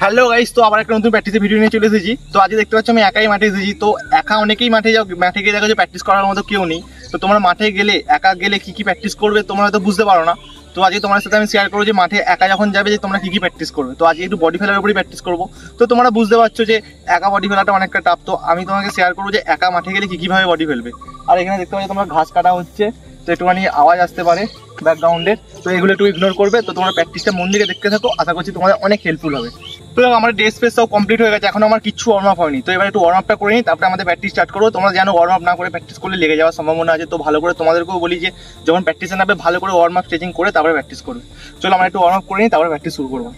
Hello guys, তো আবার একটা নতুন প্র্যাকটিসের ভিডিও নিয়ে চলে এসেছি। তো আজকে দেখতে পাচ্ছ আমি একাই মাঠে এসেছি। তো একা অনেকেই মাঠে যাও, মাঠে গিয়ে দেখো যে প্র্যাকটিস করার মতো কেউ নেই। তো তোমরা মাঠে গেলে একা গেলে কি কি প্র্যাকটিস করবে তোমরা হয়তো বুঝতে পারো না। তো আজকে তোমার সাথে আমি শেয়ার করবো যে মাঠে একা যখন যাবে যে তোমরা কি কি প্র্যাকটিস করবে। তো আজকে একটু বডি ফেলার উপরই প্র্যাকটিস করবো। তো তোমরা বুঝতে পারছো যে একা বডি ফেলাটা অনেকটা টাফ। তো আমি তোমাকে শেয়ার করবো যে একা মাঠে গেলে কি কিভাবে বডি ফেলবে। আর এখানে দেখতে পাচ্ছ তোমরা ঘাস কাটা হচ্ছে, তো একটুখানি আওয়াজ আসতে পারে ব্যাকগ্রাউন্ডের, তো এগুলো একটু ইগনোর করবে। তো তোমরা প্র্যাকটিসটা মন দিকে দেখতে থাকো, আশা করছি তোমাদের অনেক হেল্পফুল হবে। তো আমার ড্রেস ফেস সব কমপ্লিট হয়ে গেছে, এখন আমার কিছু ওয়ার্ম আপ হয়নি। তো এবার একটু ওয়ার্ম আপটা করে নিই, তারপরে আমাদের প্র্যাকটিস স্টার্ট করবো। তোমরা জানো ওয়ার্ম আপ না করে প্র্যাকটিস করলে লেগে যাওয়ার সম্ভাবনা আছে। তো ভালো করে তোমাদেরকেও বলি যে যখন প্র্যাকটিসে নামবে ভালো করে ওয়ার্ম আপ স্ট্রেচিং করে তারপরে প্র্যাকটিস করবে। চলো আমরা একটু ওয়ার্ম আপ করে নিই, তারপরে প্র্যাকটিস শুরু করবো।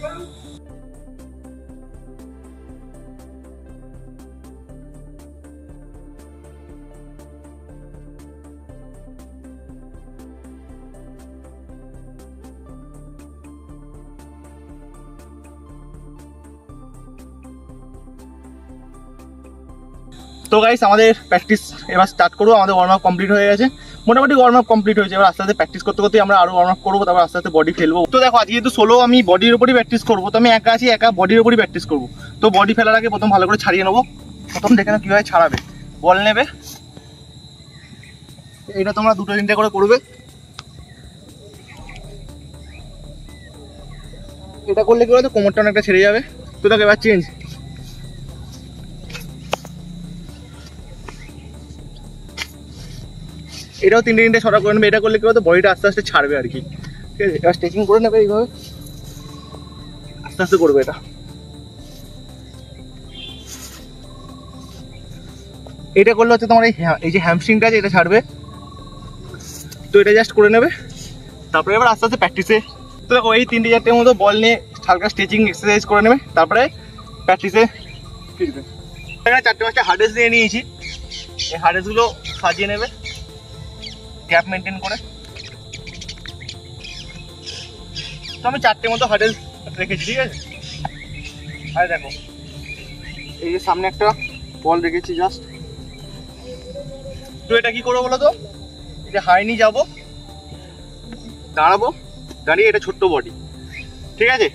তো গাইস আমাদের প্র্যাকটিস এবার স্টার্ট করবো। আমাদের ওয়ার্ম আপ কমপ্লিট হয়ে গেছে, মোটামুটি ওয়ার্ম আপ কমপ্লিট হয়েছে। এবার আস্তে আস্তে প্র্যাকটিস করতে করতে আমরা আরো ওয়ার্ম আপ করবো, তারপর আস্তে আস্তে বডি ফেলবো। তো দেখো আজকে যেহেতু সোলো আমি বডির উপরই প্র্যাকটিস করবো, তো আমি একা আছি, একা বডির উপরই প্র্যাকটিস করবো। তো বডি ফেলার আগে প্রথম ভালো করে ছাড়িয়ে নেবো। প্রথম দেখে নাও কিভাবে ছাড়াবে। বল নেবে, এটা তোমরা দুটো তিনটে করে করবে। এটা করলে কি বলতো কোমরটা অনেকটা ছেড়ে যাবে। তো দেখো এবার চেঞ্জ, এটাও তিনটে তিনটে ছটা করে নেবে। এটা করলে কি বলতো বডিটা আস্তে আস্তে ছাড়বে আর কি। ঠিক আছে, এবার স্ট্রেচিং করে নেবে এইভাবে, আস্তে আস্তে করবে। এটা করলে হচ্ছে তোমার এই যে হ্যামস্ট্রিংটা আছে এটা ছাড়বে। তো এটা জাস্ট করে নেবে, তারপরে এবার আস্তে আস্তে প্র্যাকটিসে। তো দেখো এই তিনটে চারটের মতো বল নিয়ে হালকা স্ট্রেচিং এক্সারসাইজ করে নেবে, তারপরে প্র্যাকটিসে ফিরবে। এখানে চারটে পাঁচটা হার্ডেস দিয়ে নিয়েছি, এই হার্ডেসগুলো সাজিয়ে নেবে গ্যাপ মেনটেন করে। তো আমি চারটে মতো হার্ডেস রেখেছি, ঠিক আছে। আর দেখো এই যে সামনে একটা বল রেখেছি জাস্ট। তো এটা কি করবো বলো তো, এটা হাই নিয়ে যাবো, দাঁড়াবো, দাঁড়িয়ে এটা ছোট্ট বডি, ঠিক আছে।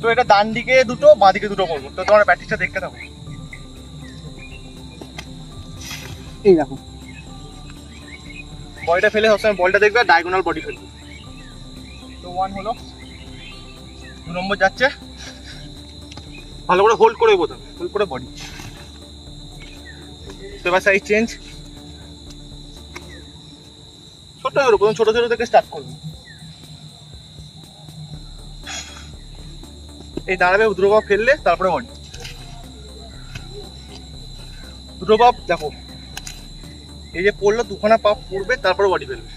তো এটা ডান দিকে দুটো বাঁ দিকে দুটো করবো। তো তোমার প্র্যাকটিসটা দেখতে থাকো। এই দেখো বডিটা ফেলে সবসময় বলটা দেখবে, ডায়াগোনাল বডি ফেলবে। তো 1 হলো, 2 নম্বর যাচ্ছে, ভালো করে হোল্ড করে বোঝা, হোল্ড করে বডি। তো এবার সাইজ চেঞ্জ, ছোট করো, প্রথম ছোট ছোট থেকে স্টার্ট করবে। এই দাঁড়াবে, দুটো পাপ ফেললে তারপরে বডি, দুটো পাপ দেখো এই যে পড়লো, দুখানা পাপ পড়বে তারপরে বডি ফেলবে।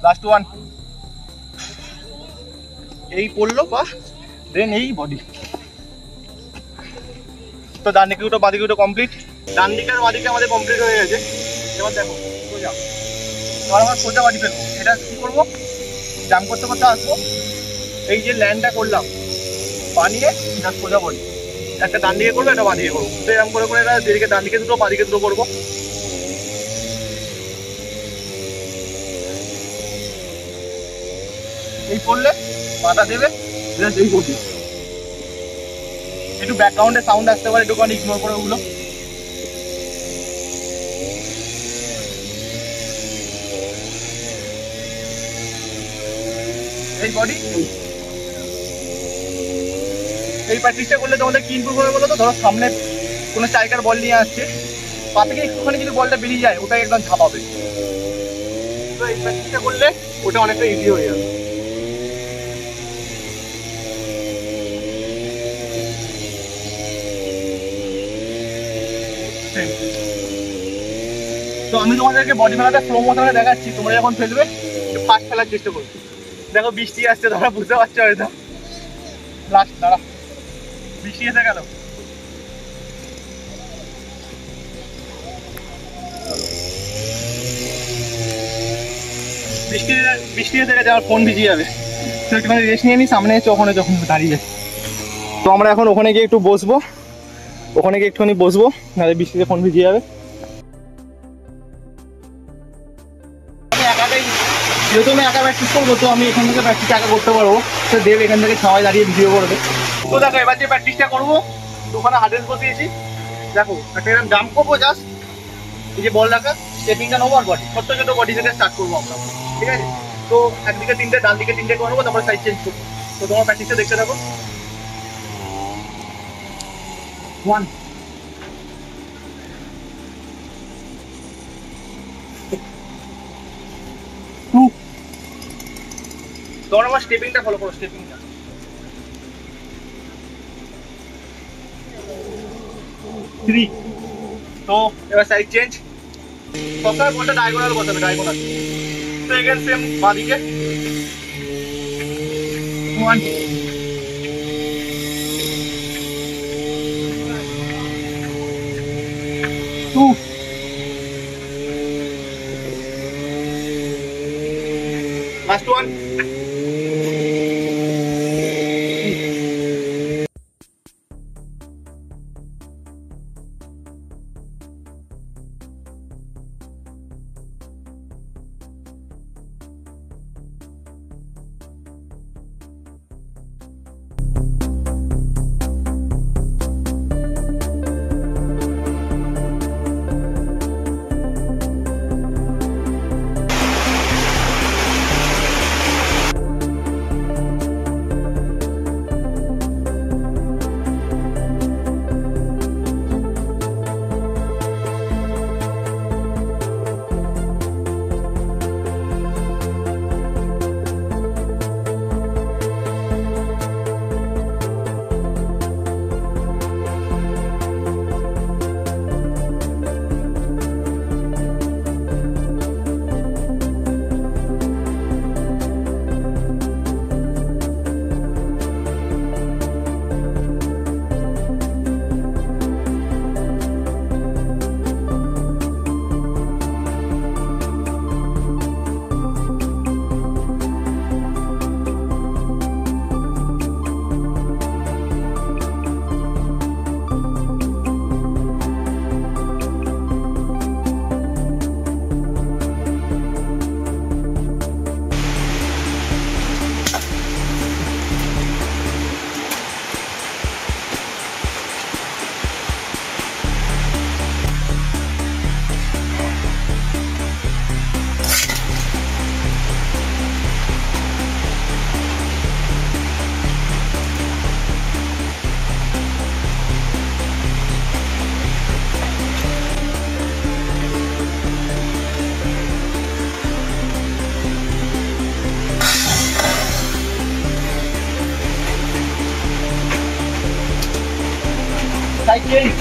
লাস্ট 1, এই পড়লো পা, দেন এই বডি। তো ডান দিকে দুটো বাঁ দিকে দুটো কমপ্লিট, ডান দিকে আর বাঁ দিকে আমাদের কমপ্লিট হয়ে গেছে। এবার দেখো সোজা, এবার আমার সোজা বডি ফেলবো। এটা কি করবো, জাম্প করতে করতে আসবো, এই যে ল্যান্ডটা করলাম পা নিয়ে জাস্ট সোজা বডি। একটা ডান দিকে করবো, একটা বাঁ দিকে করবো। তো এরকম করে করে এটা যেদিকে ডান দিকে দুটো বাঁ দিকে দুটো করবো। এই করলে পাটা দেবে, এই বডি। একটু ব্যাকগ্রাউন্ডে সাউন্ড আসতে পারে, একটুখানি ইগনোর করে ওগুলো। এই বডি, এই প্র্যাকটিসটা করলে তোমাদের কি ইমপ্রুভ হবে বলো তো। ধরো সামনে কোনো স্ট্রাইকার বল নিয়ে আসছে, পা থেকে একটুখানি যদি বলটা বেরিয়ে যায় ওটাই একদম ঝাপাবে। তো এই প্র্যাকটিসটা করলে ওটা অনেকটা ইজি হয়ে যাবে। তো আমি তোমাদেরকে বডি ফেলাটা স্লো মোশনে দেখাচ্ছি, তোমরা যখন ফেলবে ফাস্ট ফেলার চেষ্টা করবে। দেখো বৃষ্টি আসছে, তোমরা বুঝতে পারছো হয়তো। লাস্ট দাঁড়া, বৃষ্টি এসে গেল। বৃষ্টি এসে গেছে, আমার ফোন ভিজে যাবে। তো একটুখানি রেস্ট নিয়ে নিই, সামনে এসে ওখানে যখন দাঁড়িয়ে যায়। তো আমরা এখন ওখানে গিয়ে একটু বসবো, ওখানে গিয়ে একটুখানি বসবো, নাহলে বৃষ্টিতে ফোন ভিজে যাবে। আমি একাটাই যেহেতু আমি একা প্র্যাকটিস করবো, তো আমি এখান থেকে প্র্যাকটিস একা করতে পারবো। তো দেব এখান থেকে সবাই দাঁড়িয়ে ভিডিও করবে। তো দেখো এবার যে প্র্যাকটিসটা করবো, তো ওখানে হার্ডেস বসিয়েছি। দেখো একটা এরকম জাম্প করবো, জাস্ট এই যে বল রাখা, স্টেপিংটা নেবো আর বডি, ছোট্ট ছোট বডি থেকে স্টার্ট করবো আমরা, ঠিক আছে? তো একদিকে 3টে, ডান দিকে 3টে করবো, তারপরে সাইড চেঞ্জ করবো। তো তোমার প্র্যাকটিসটা দেখতে থাকো। 1 2 তোমার আমার স্টেপিংটা ফলো করো, স্টেপিংটা। 3 তো এবার সাইড চেঞ্জ। সবসময় বলটা ডায়াগোনাল বসাবে, ডায়াগোনাল। তো এগেন সেম বাঁদিকে 1 2 লাস্ট 1 side change.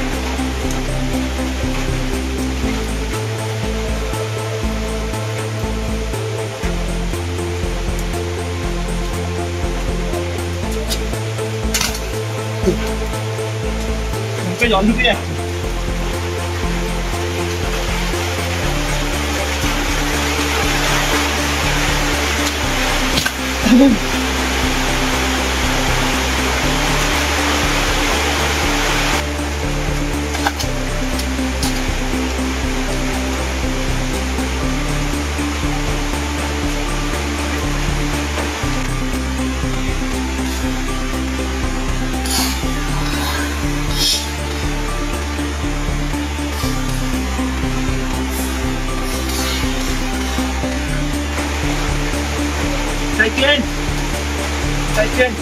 মুখে জল ঢুকে যাচ্ছে। Side change.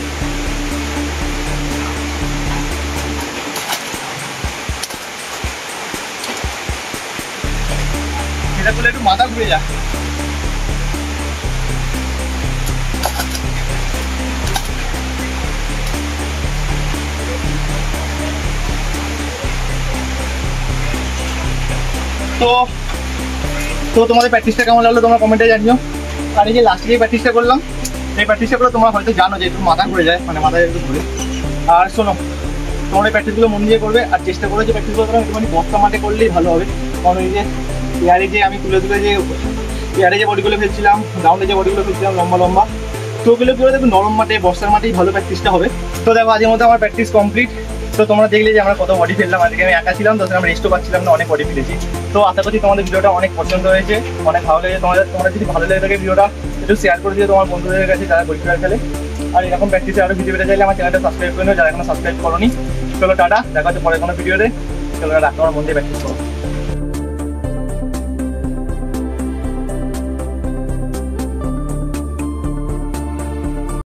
এটা করলে একটু মাথা ঘুরে যায়। তো তোমাদের প্র্যাকটিসটা কেমন লাগলো তোমরা কমেন্টে জানিও। আর এই যে লাস্টে যে প্র্যাকটিসটা করলাম, এই প্র্যাকটিসটা তোমরা হয়তো জানো যে একটু মাথা ঘুরে যায়, মানে মাথায় একটু ঘুরে। আর শোনো, তোমরা এই প্র্যাকটিসগুলো মন দিয়ে করবে আর চেষ্টা করে যে প্র্যাকটিসগুলো তোমরা একটুখানি বস্তা মাঠে করলেই ভালো হবে। কারণ এই যে এয়ারে যে আমি তুলে যে এয়ারে যে বডিগুলো ফেলছিলাম, গ্রাউন্ডে যে বডিগুলো ফেলছিলাম লম্বা লম্বা, তো ওগুলো করে দেখো নরম মাঠে বস্তার মাঠেই ভালো প্র্যাকটিসটা হবে। তো দেখো আজকের মধ্যে আমার প্র্যাকটিস কমপ্লিট। তো তোমরা দেখলে যে আমরা কত বডি ফেললাম, আজকে আমি একা ছিলাম তো আমি রেস্টও পাচ্ছিলাম না, অনেক বডি ফেলেছি। তো আশা করছি তোমাদের ভিডিওটা অনেক পছন্দ হয়েছে, অনেক ভালো লেগেছে তোমরা যদি ভালো লেগে থাকে ভিডিওটা একটু শেয়ার করে দিয়ে তোমার বন্ধুদের কাছে যারা বডি ফিল্টার খেলে। আর এরকম প্র্যাকটিসে আরো ভিডিও পেতে চাইলে আমার চ্যানেলটা সাবস্ক্রাইব করে নিও যারা এখনো সাবস্ক্রাইব করোনি। চলো টাটা, দেখা হচ্ছে পরে কোনো ভিডিওতে। চলো টাটা, তোমার মন দিয়ে প্র্যাকটিস করো।